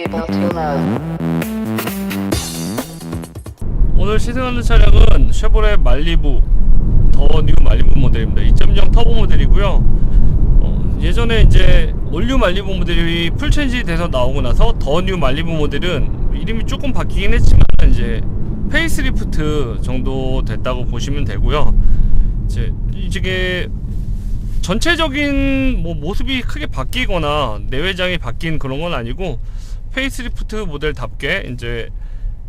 able to load. 오늘 시승하는 차량은 쉐보레 말리부 더 뉴 말리부 모델입니다. 2.0 터보 모델이고요. 예전에 이제 올뉴 말리부 모델이 풀체인지 돼서 나오고 나서 더 뉴 말리부 모델은 이름이 조금 바뀌긴 했지만 이제 페이스리프트 정도 됐다고 보시면 되고요. 이게 전체적인 모습이 크게 바뀌거나 내외장이 바뀐 그런 건 아니고 페이스리프트 모델답게 이제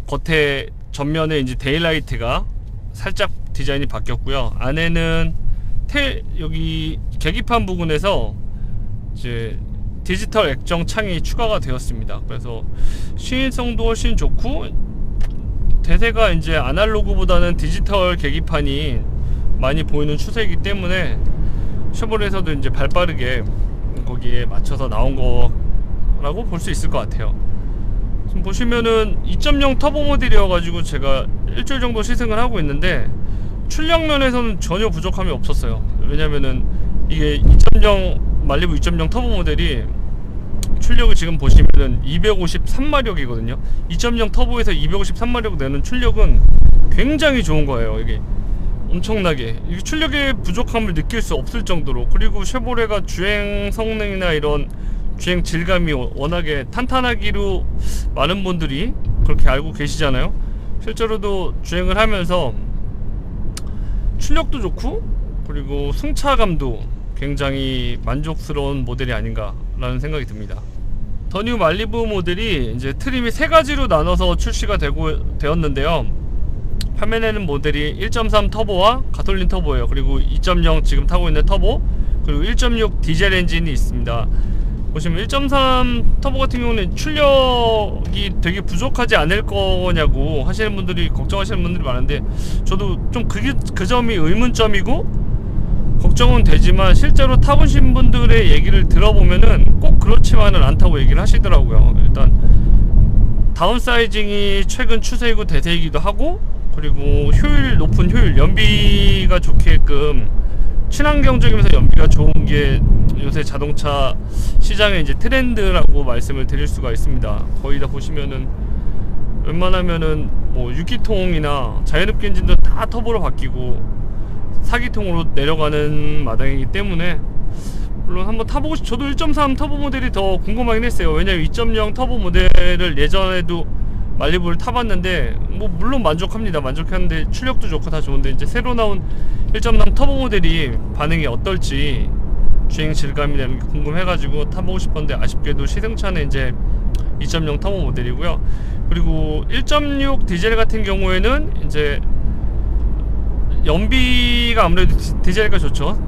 겉에 전면에 이제 데일라이트가 살짝 디자인이 바뀌었고요. 안에는 여기 계기판 부분에서 이제 디지털 액정 창이 추가가 되었습니다. 그래서 시인성도 훨씬 좋고 대세가 이제 아날로그보다는 디지털 계기판이 많이 보이는 추세이기 때문에 쉐보레에서도 이제 발빠르게 거기에 맞춰서 나온 거라고 볼 수 있을 것 같아요. 지금 보시면은 2.0 터보 모델이어가지고 제가 일주일 정도 시승을 하고 있는데 출력면에서는 전혀 부족함이 없었어요. 왜냐면은 이게 2.0 말리부 2.0 터보 모델이 출력을 지금 보시면은 253마력이거든요 2.0 터보에서 253마력 내는 출력은 굉장히 좋은 거예요. 이게 엄청나게 이 출력의 부족함을 느낄 수 없을 정도로, 그리고 쉐보레가 주행 성능이나 이런 주행 질감이 워낙에 탄탄하기로 많은 분들이 그렇게 알고 계시잖아요. 실제로도 주행을 하면서 출력도 좋고 그리고 승차감도 굉장히 만족스러운 모델이 아닌가 라는 생각이 듭니다. 더 뉴 말리부 모델이 이제 트림이 세 가지로 나눠서 출시가 되었는데요. 판매되는 모델이 1.3 터보와 가솔린 터보예요. 그리고 2.0 지금 타고 있는 터보, 그리고 1.6 디젤 엔진이 있습니다. 보시면 1.3 터보 같은 경우는 출력이 되게 부족하지 않을 거냐고 하시는 분들이 걱정하시는 분들이 많은데 저도 좀 그 점이 의문점이고 걱정은 되지만 실제로 타보신 분들의 얘기를 들어보면은 꼭 그렇지만은 않다고 얘기를 하시더라고요. 일단 다운사이징이 최근 추세이고 대세이기도 하고, 그리고 높은 효율, 연비가 좋게끔 친환경적이면서 연비가 좋은 게 요새 자동차 시장의 이제 트렌드라고 말씀을 드릴 수가 있습니다. 거의 다 보시면은 웬만하면은 6기통이나 자연흡기 엔진도 다 터보로 바뀌고 4기통으로 내려가는 마당이기 때문에 물론 한번 타보고 저도 1.3 터보 모델이 더 궁금하긴 했어요. 왜냐면 2.0 터보 모델을 예전에도 말리부를 타봤는데 물론 만족합니다. 만족했는데 출력도 좋고 다 좋은데 이제 새로 나온 1.3 터보 모델이 반응이 어떨지 주행 질감이나 이런 게 궁금해가지고 타보고 싶었는데 아쉽게도 시승차는 이제 2.0 터보 모델이고요. 그리고 1.6 디젤 같은 경우에는 이제 연비가 아무래도 디젤가 좋죠.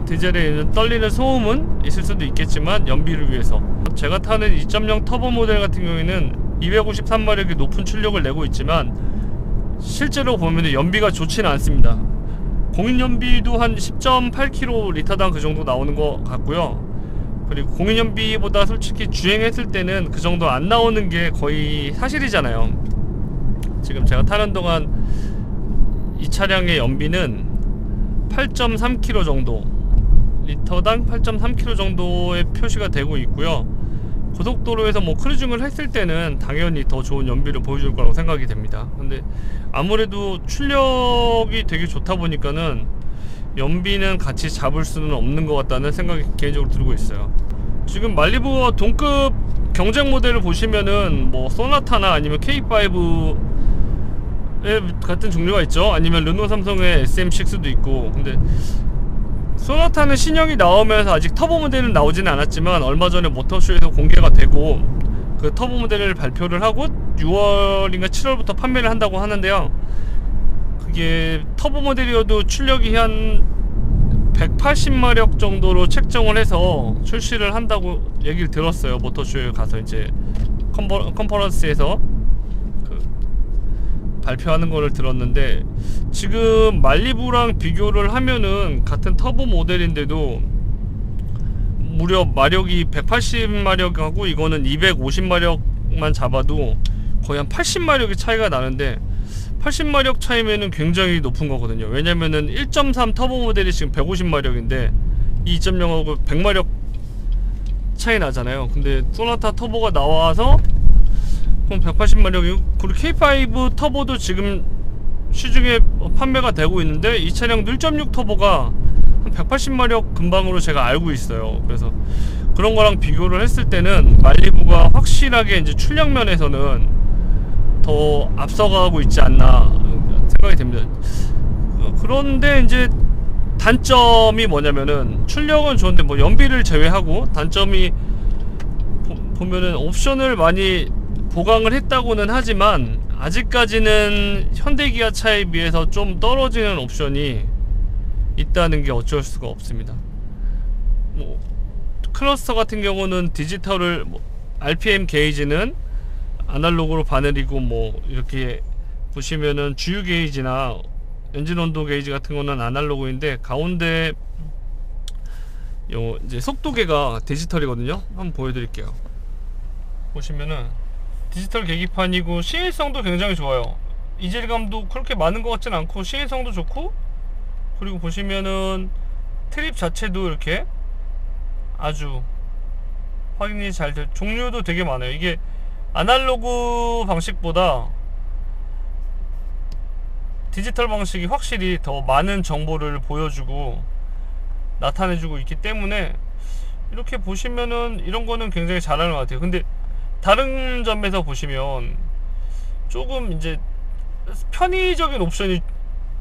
디젤에 떨리는 소음은 있을 수도 있겠지만 연비를 위해서 제가 타는 2.0 터보 모델 같은 경우에는 253마력의 높은 출력을 내고 있지만 실제로 보면 연비가 좋지는 않습니다. 공인 연비도 한 10.8km 리터당 그 정도 나오는 것 같고요. 그리고 공인 연비보다 솔직히 주행했을 때는 그 정도 안 나오는 게 거의 사실이잖아요. 지금 제가 타는 동안 이 차량의 연비는 8.3km 정도, 리터당 8.3km 정도의 표시가 되고 있고요. 고속도로에서 크루징을 했을 때는 당연히 더 좋은 연비를 보여줄 거라고 생각이 됩니다. 근데 아무래도 출력이 되게 좋다 보니까는 연비는 같이 잡을 수는 없는 것 같다는 생각이 개인적으로 들고 있어요. 지금 말리부와 동급 경쟁 모델을 보시면은 소나타나 아니면 K5 같은 종류가 있죠. 아니면 르노 삼성의 SM6도 있고. 근데 소나타는 신형이 나오면서 아직 터보 모델은 나오지는 않았지만 얼마 전에 모터쇼에서 공개가 되고 그 터보 모델을 발표를 하고 6월인가 7월부터 판매를 한다고 하는데요. 그게 터보 모델이어도 출력이 한 180마력 정도로 책정을 해서 출시를 한다고 얘기를 들었어요. 모터쇼에 가서 이제 컨퍼런스에서 발표하는 거를 들었는데, 지금 말리부랑 비교를 하면은 같은 터보 모델인데도 무려 마력이 180마력하고 이거는 250마력만 잡아도 거의 한 80마력의 차이가 나는데 80마력 차이면은 굉장히 높은 거거든요. 왜냐면은 1.3 터보 모델이 지금 150마력인데 이 2.0하고 100마력 차이 나잖아요. 근데 소나타 터보가 나와서 그럼 180마력이고, 그리고 K5 터보도 지금 시중에 판매가 되고 있는데 이 차량도 1.6 터보가 한 180마력 근방으로 제가 알고 있어요. 그래서 그런 거랑 비교를 했을 때는 말리부가 확실하게 이제 출력 면에서는 더 앞서가고 있지 않나 생각이 됩니다. 그런데 이제 단점이 뭐냐면은, 출력은 좋은데 뭐 연비를 제외하고 단점이 보면은 옵션을 많이 보강을 했다고는 하지만 아직까지는 현대기아차에 비해서 좀 떨어지는 옵션이 있다는 게 어쩔 수가 없습니다. 뭐 클러스터 같은 경우는 디지털을, 뭐 RPM 게이지는 아날로그로 바늘이고, 뭐 이렇게 보시면은 주유 게이지나 엔진 온도 게이지 같은 거는 아날로그인데, 가운데 요 이제 속도계가 디지털이거든요. 한번 보여드릴게요. 보시면은 디지털 계기판이고 시인성도 굉장히 좋아요. 이질감도 그렇게 많은 것 같진 않고 시인성도 좋고, 그리고 보시면은 트립 자체도 이렇게 아주 확인이 잘 될, 종류도 되게 많아요. 이게 아날로그 방식보다 디지털 방식이 확실히 더 많은 정보를 보여주고 나타내주고 있기 때문에, 이렇게 보시면은 이런 거는 굉장히 잘하는 것 같아요. 근데 다른 점에서 보시면 조금 이제 편의적인 옵션이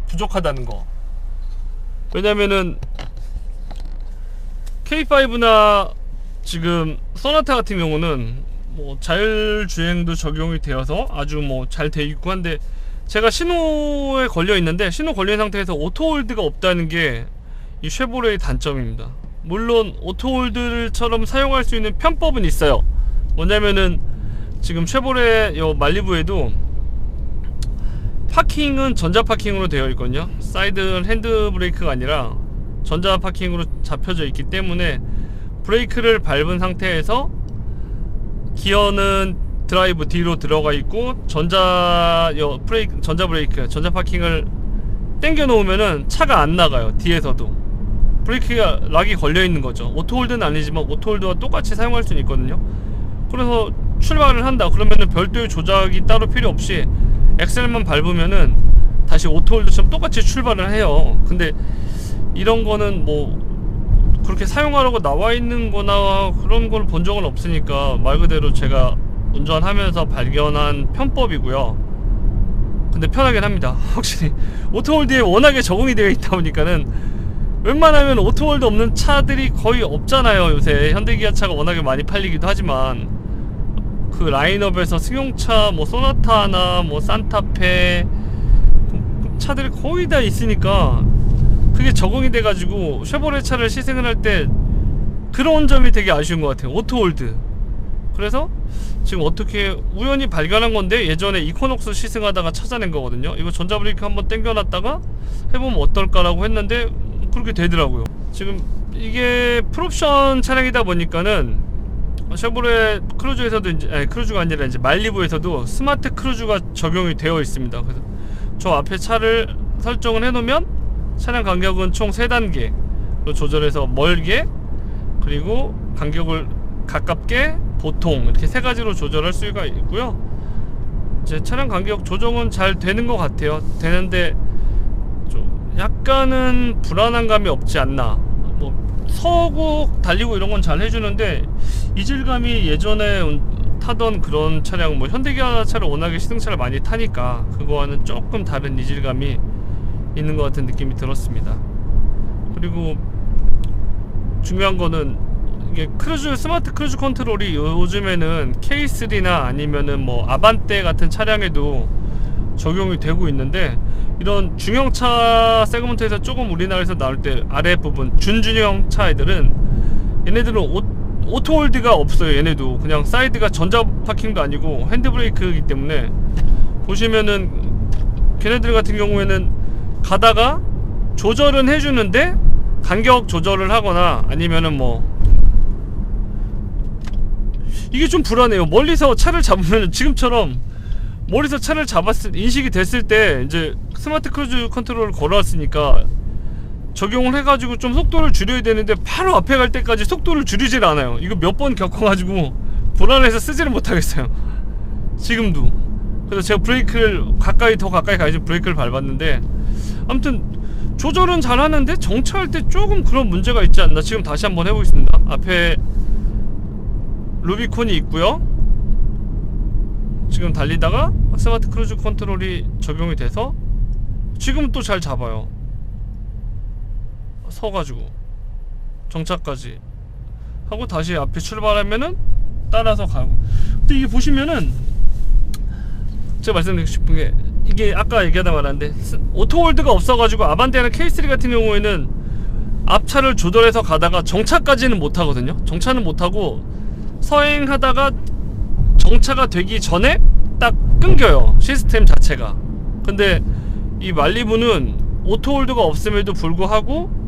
부족하다는 거. 왜냐면은 K5나 지금 소나타 같은 경우는 뭐 자율주행도 적용이 되어서 아주 뭐 잘 돼 있고 한데, 제가 신호에 걸려 있는데 신호 걸린 상태에서 오토홀드가 없다는 게 이 쉐보레의 단점입니다. 물론 오토홀드처럼 사용할 수 있는 편법은 있어요. 뭐냐면은 지금 쉐보레 요 말리부에도 파킹은 전자 파킹으로 되어 있거든요. 사이드 핸드 브레이크가 아니라 전자 파킹으로 잡혀져 있기 때문에, 브레이크를 밟은 상태에서 기어는 드라이브 뒤로 들어가 있고, 전자 브레이크, 전자 파킹을 당겨 놓으면은 차가 안 나가요. 뒤에서도 브레이크가 락이 걸려 있는 거죠. 오토홀드는 아니지만 오토홀드와 똑같이 사용할 수는 있거든요. 그래서 출발을 한다 그러면은 별도의 조작이 따로 필요 없이 엑셀만 밟으면은 다시 오토홀드처럼 똑같이 출발을 해요. 근데 이런 거는 뭐 그렇게 사용하라고 나와 있는 거나 그런 걸 본 적은 없으니까, 말 그대로 제가 운전하면서 발견한 편법이고요. 근데 편하긴 합니다. 확실히 오토홀드에 워낙에 적응이 되어 있다 보니까는, 웬만하면 오토홀드 없는 차들이 거의 없잖아요. 요새 현대기아차가 워낙에 많이 팔리기도 하지만, 그 라인업에서 승용차 뭐 소나타나 뭐 산타페 차들이 거의 다 있으니까 그게 적응이 돼가지고 쉐보레 차를 시승을 할 때 그런 점이 되게 아쉬운 것 같아요. 오토홀드. 그래서 지금 어떻게 우연히 발견한 건데, 예전에 이코녹스 시승하다가 찾아낸 거거든요. 이거 전자브레이크 한번 당겨놨다가 해보면 어떨까라고 했는데 그렇게 되더라고요. 지금 이게 풀옵션 차량이다 보니까는 쉐보레 크루즈에서도 이제, 아니 크루즈가 아니라 이제 말리부에서도 스마트 크루즈가 적용이 되어 있습니다. 그래서 저 앞에 차를 설정을 해놓으면 차량 간격은 총 3단계로 조절해서 멀게, 그리고 간격을 가깝게, 보통, 이렇게 3가지로 조절할 수가 있고요. 이제 차량 간격 조정은 잘 되는 것 같아요. 되는데 좀 약간은 불안한 감이 없지 않나. 뭐 서고 달리고 이런 건 잘 해주는데, 이질감이 예전에 타던 그런 차량, 뭐 현대기아차를 워낙에 시승차를 많이 타니까 그거와는 조금 다른 이질감이 있는 것 같은 느낌이 들었습니다. 그리고 중요한 거는 이게 크루즈, 스마트 크루즈 컨트롤이 요즘에는 K3나 아니면은 뭐 아반떼 같은 차량에도 적용이 되고 있는데, 이런 중형차 세그먼트에서 조금 우리나라에서 나올 때 아래 부분 준중형 차 애들은, 얘네들은 오토홀드가 없어요. 얘네도 그냥 사이드가 전자 파킹도 아니고 핸드브레이크이기 때문에, 보시면은 걔네들 같은 경우에는 가다가 조절은 해주는데 간격 조절을 하거나 아니면은 뭐, 이게 좀 불안해요. 멀리서 차를 잡으면, 지금처럼 멀리서 차를 인식이 됐을 때 이제 스마트 크루즈 컨트롤을 걸어왔으니까 적용을 해가지고 좀 속도를 줄여야 되는데, 바로 앞에 갈 때까지 속도를 줄이질 않아요. 이거 몇 번 겪어가지고 불안해서 쓰지를 못하겠어요. 지금도. 그래서 제가 브레이크를 더 가까이 가야지 브레이크를 밟았는데, 아무튼 조절은 잘 하는데 정차할 때 조금 그런 문제가 있지 않나. 지금 다시 한번 해보겠습니다. 앞에 루비콘이 있고요. 지금 달리다가 스마트 크루즈 컨트롤이 적용이 돼서 지금 또 잘 잡아요. 서가지고 정차까지 하고 다시 앞에 출발하면은 따라서 가고. 근데 이게 보시면은 제가 말씀드리고 싶은 게, 이게 아까 얘기하다 말았는데 오토홀드가 없어가지고 아반떼나 K3 같은 경우에는 앞차를 조절해서 가다가 정차까지는 못하거든요. 정차는 못하고 서행하다가 정차가 되기 전에 딱 끊겨요, 시스템 자체가. 근데 이 말리부는 오토홀드가 없음에도 불구하고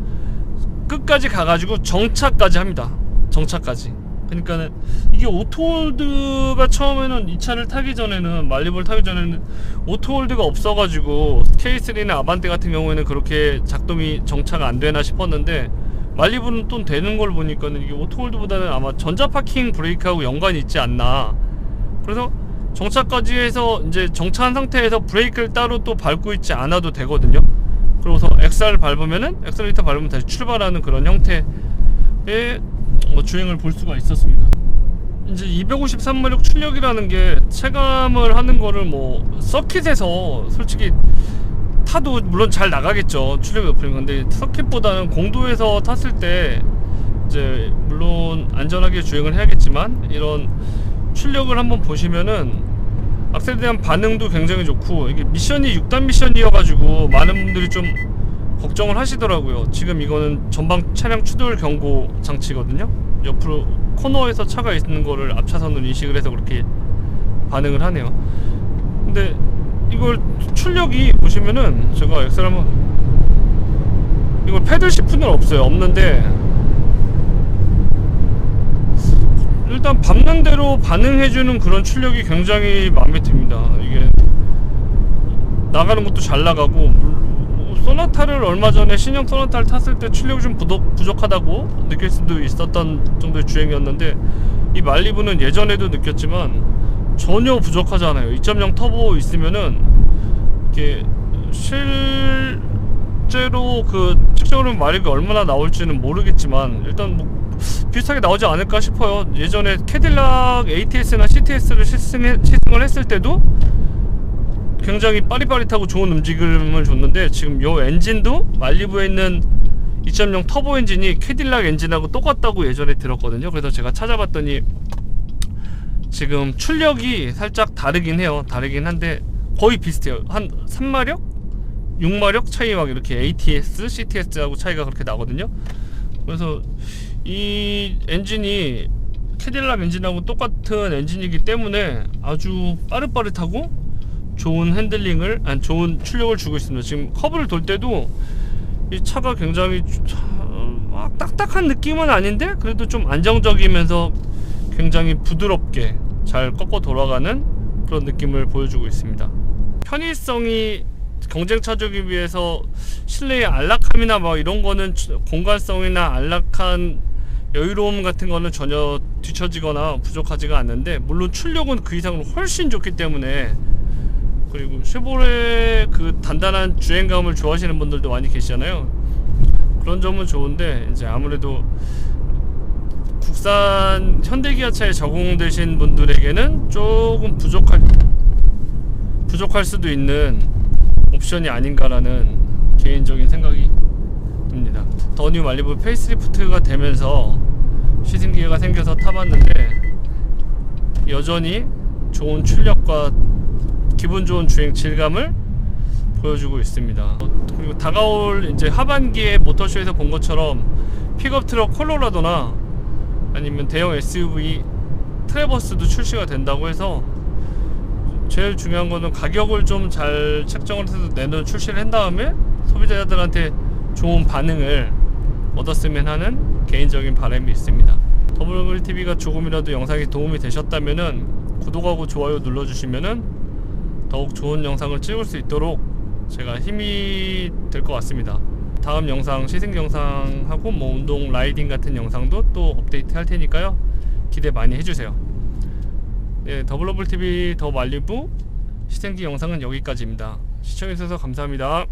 끝까지 가가지고 정차까지 합니다. 정차까지. 그러니까는 이게 오토홀드가 처음에는 이 차를 타기 전에는, 말리부를 타기 전에는 오토홀드가 없어가지고 K3나 아반떼 같은 경우에는 그렇게 작동이 정차가 안 되나 싶었는데, 말리부는 또 되는 걸 보니까는 이게 오토홀드보다는 아마 전자파킹 브레이크하고 연관이 있지 않나. 그래서 정차까지 해서 이제 정차한 상태에서 브레이크를 따로 또 밟고 있지 않아도 되거든요. 그러고서 엑셀을 밟으면은, 엑셀레이터 밟으면 다시 출발하는 그런 형태의 주행을 볼 수가 있었습니다. 이제 253마력 출력이라는 게 체감을 하는 거를 뭐 서킷에서 솔직히 타도 물론 잘 나가겠죠, 출력이 높으면. 근데 서킷보다는 공도에서 탔을 때 이제 물론 안전하게 주행을 해야겠지만, 이런 출력을 한번 보시면은 악셀에 대한 반응도 굉장히 좋고, 이게 미션이 6단 미션이어가지고 많은 분들이 좀 걱정을 하시더라고요. 지금 이거는 전방 차량 추돌 경고 장치거든요. 옆으로 코너에서 차가 있는 거를 앞차선으로 인식을 해서 그렇게 반응을 하네요. 근데 이걸 출력이 보시면은, 제가 엑셀 한번, 이걸 패들 시프트는 없는데 일단 밟는 대로 반응해주는 그런 출력이 굉장히 마음에 듭니다. 이게 나가는 것도 잘 나가고, 소나타를 얼마 전에 신형 소나타를 탔을 때 출력이 좀 부족하다고 느낄 수도 있었던 정도의 주행이었는데, 이 말리부는 예전에도 느꼈지만 전혀 부족하잖아요. 2.0 터보 있으면은 이게 실제로 그 측정으로 마력이 얼마나 나올지는 모르겠지만 일단 뭐 비슷하게 나오지 않을까 싶어요. 예전에 캐딜락 ATS나 CTS를 시승을 했을 때도 굉장히 빠릿빠릿하고 좋은 움직임을 줬는데, 지금 요 엔진도 말리부에 있는 2.0 터보 엔진이 캐딜락 엔진하고 똑같다고 예전에 들었거든요. 그래서 제가 찾아봤더니 지금 출력이 살짝 다르긴 해요. 다르긴 한데 거의 비슷해요. 한 3마력? 6마력 차이, 막 이렇게 ATS, CTS하고 차이가 그렇게 나거든요. 그래서 이 엔진이 캐딜락 엔진하고 똑같은 엔진이기 때문에 아주 빠릿빠릿하고 좋은 핸들링을, 좋은 출력을 주고 있습니다. 지금 커브를 돌 때도 이 차가 굉장히 막 딱딱한 느낌은 아닌데 그래도 좀 안정적이면서 굉장히 부드럽게 잘 꺾어 돌아가는 그런 느낌을 보여주고 있습니다. 편의성이 경쟁차적에 비해서 실내의 안락함이나 뭐 이런 거는, 공간성이나 안락한 여유로움 같은 거는 전혀 뒤처지거나 부족하지가 않는데, 물론 출력은 그 이상으로 훨씬 좋기 때문에, 그리고 쉐보레 그 단단한 주행감을 좋아하시는 분들도 많이 계시잖아요. 그런 점은 좋은데, 이제 아무래도 국산 현대기아차에 적용되신 분들에게는 조금 부족할 수도 있는 옵션이 아닌가라는 개인적인 생각이 듭니다. 더 뉴 말리부 페이스리프트가 되면서 시승기회가 생겨서 타봤는데 여전히 좋은 출력과 기분 좋은 주행 질감을 보여주고 있습니다. 그리고 다가올 이제 하반기에 모터쇼에서 본 것처럼 픽업 트럭 콜로라도나 아니면 대형 SUV 트래버스도 출시가 된다고 해서, 제일 중요한 거는 가격을 좀 잘 책정을 해서 출시를 한 다음에 소비자들한테 좋은 반응을 얻었으면 하는 개인적인 바람이 있습니다. WTV가 조금이라도 영상이 도움이 되셨다면은 구독하고 좋아요 눌러주시면은 더욱 좋은 영상을 찍을 수 있도록 제가 힘이 될 것 같습니다. 다음 영상, 시승 영상하고 뭐 운동 라이딩 같은 영상도 또 업데이트 할 테니까요. 기대 많이 해주세요. 네, 더블러블TV 더 말리부 시승기 영상은 여기까지입니다. 시청해주셔서 감사합니다.